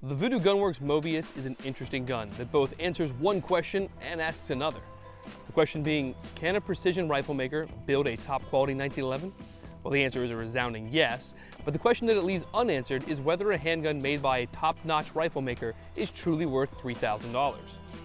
The Vudoo Gun Works Mobius is an interesting gun that both answers one question and asks another. The question being, can a precision rifle maker build a top quality 1911? Well, the answer is a resounding yes, but the question that it leaves unanswered is whether a handgun made by a top-notch rifle maker is truly worth $3,000.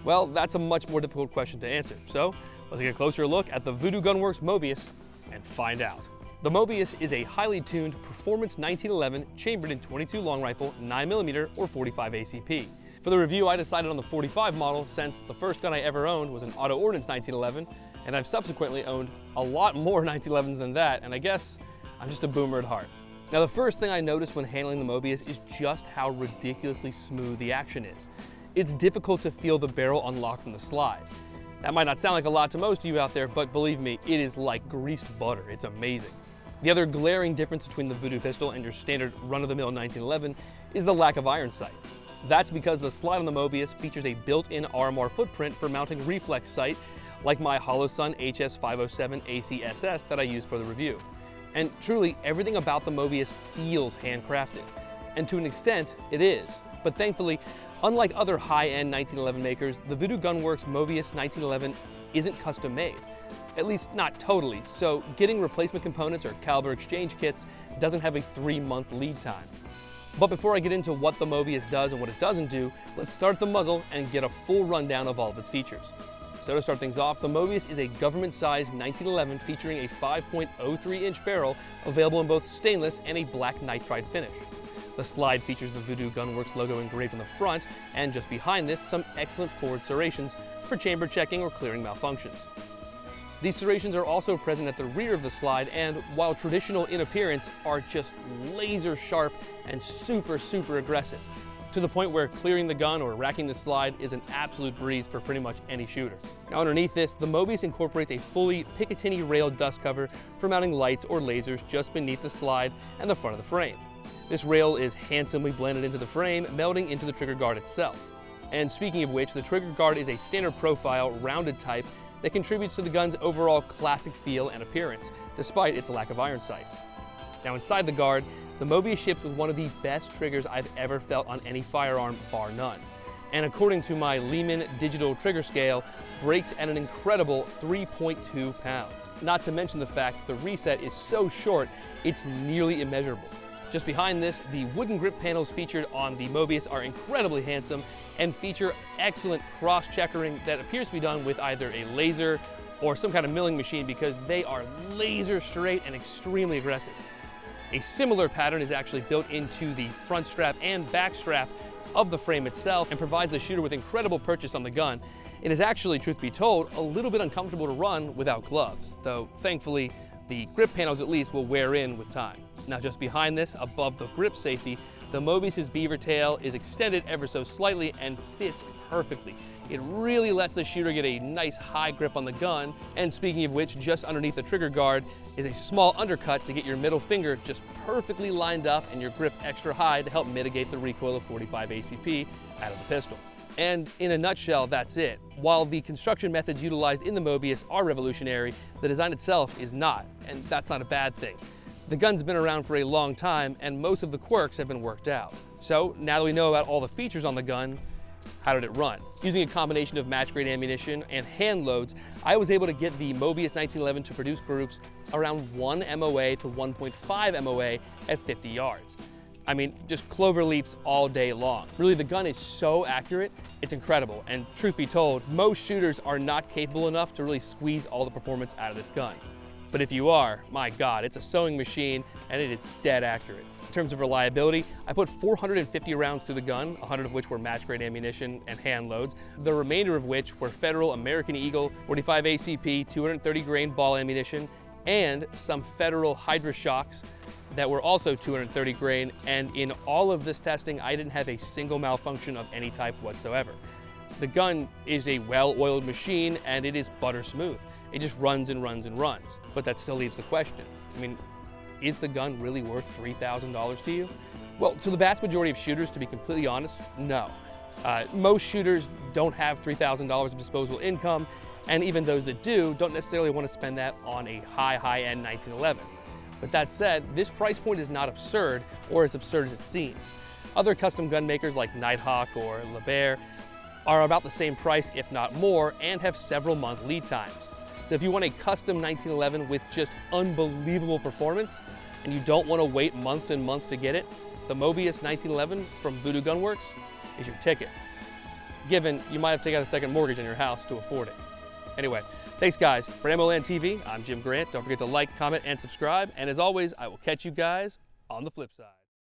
Well, that's a much more difficult question to answer, so let's get a closer look at the Vudoo Gun Works Mobius and find out. The Mobius is a highly tuned performance 1911 chambered in .22 long rifle, 9mm or 45 ACP. For the review, I decided on the 45 model since the first gun I ever owned was an auto ordnance 1911, and I've subsequently owned a lot more 1911s than that, and I guess I'm just a boomer at heart. Now, the first thing I noticed when handling the Mobius is just how ridiculously smooth the action is. It's difficult to feel the barrel unlock from the slide. That might not sound like a lot to most of you out there, but believe me, it is like greased butter. It's amazing. The other glaring difference between the Vudoo pistol and your standard run-of-the-mill 1911 is the lack of iron sights. That's because the slide on the Mobius features a built-in RMR footprint for mounting reflex sight, like my Holosun HS507 ACSS that I used for the review. And truly, everything about the Mobius feels handcrafted. And to an extent, it is. But thankfully, unlike other high-end 1911 makers, the Vudoo Gun Works Mobius 1911 isn't custom made. At least not totally, so getting replacement components or caliber exchange kits doesn't have a 3-month lead time. But before I get into what the Mobius does and what it doesn't do, let's start at the muzzle and get a full rundown of all of its features. So to start things off, the Mobius is a government-sized 1911 featuring a 5.03-inch barrel available in both stainless and a black nitride finish. The slide features the Vudoo Gun Works logo engraved on the front, and just behind this, some excellent forward serrations for chamber checking or clearing malfunctions. These serrations are also present at the rear of the slide, and while traditional in appearance, are just laser sharp and super aggressive, to the point where clearing the gun or racking the slide is an absolute breeze for pretty much any shooter. Now underneath this, the Mobius incorporates a fully Picatinny rail dust cover for mounting lights or lasers just beneath the slide and the front of the frame. This rail is handsomely blended into the frame, melding into the trigger guard itself. And speaking of which, the trigger guard is a standard profile, rounded type that contributes to the gun's overall classic feel and appearance, despite its lack of iron sights. Now inside the guard, the Mobius ships with one of the best triggers I've ever felt on any firearm, bar none. And according to my Lehman digital trigger scale, breaks at an incredible 3.2 pounds. Not to mention the fact that the reset is so short, it's nearly immeasurable. Just behind this, the wooden grip panels featured on the Mobius are incredibly handsome and feature excellent cross-checkering that appears to be done with either a laser or some kind of milling machine because they are laser straight and extremely aggressive. A similar pattern is actually built into the front strap and back strap of the frame itself and provides the shooter with incredible purchase on the gun. It is actually, truth be told, a little bit uncomfortable to run without gloves, though thankfully the grip panels at least will wear in with time. Now just behind this, above the grip safety, the Mobius's beaver tail is extended ever so slightly and fits perfectly. It really lets the shooter get a nice high grip on the gun. And speaking of which, just underneath the trigger guard is a small undercut to get your middle finger just perfectly lined up and your grip extra high to help mitigate the recoil of 45 ACP out of the pistol. And in a nutshell, that's it. While the construction methods utilized in the Mobius are revolutionary, the design itself is not, and that's not a bad thing. The gun's been around for a long time, and most of the quirks have been worked out. So now that we know about all the features on the gun, how did it run? Using a combination of match-grade ammunition and hand loads, I was able to get the Mobius 1911 to produce groups around 1 MOA to 1.5 MOA at 50 yards. I mean, just clover leaps all day long. Really, the gun is so accurate, it's incredible. And truth be told, most shooters are not capable enough to really squeeze all the performance out of this gun. But if you are, my God, it's a sewing machine and it is dead accurate. In terms of reliability, I put 450 rounds through the gun, 100 of which were match-grade ammunition and hand loads, the remainder of which were Federal American Eagle 45 ACP 230 grain ball ammunition and some Federal Hydra shocks that were also 230 grain, and in all of this testing, I didn't have a single malfunction of any type whatsoever. The gun is a well-oiled machine and it is butter smooth. It just runs and runs and runs. But that still leaves the question. I mean, is the gun really worth $3,000 to you? Well, to the vast majority of shooters, to be completely honest, no. Most shooters don't have $3,000 of disposable income, and even those that do don't necessarily want to spend that on a high-end 1911. But that said, this price point is not absurd or as absurd as it seems. Other custom gun makers like Nighthawk or LeBear are about the same price, if not more, and have several month lead times. So if you want a custom 1911 with just unbelievable performance, and you don't want to wait months and months to get it, the Mobius 1911 from Vudoo Gun Works is your ticket. Given you might have to take out a second mortgage on your house to afford it. Anyway, thanks guys. For MLN TV, I'm Jim Grant. Don't forget to like, comment, and subscribe. And as always, I will catch you guys on the flip side.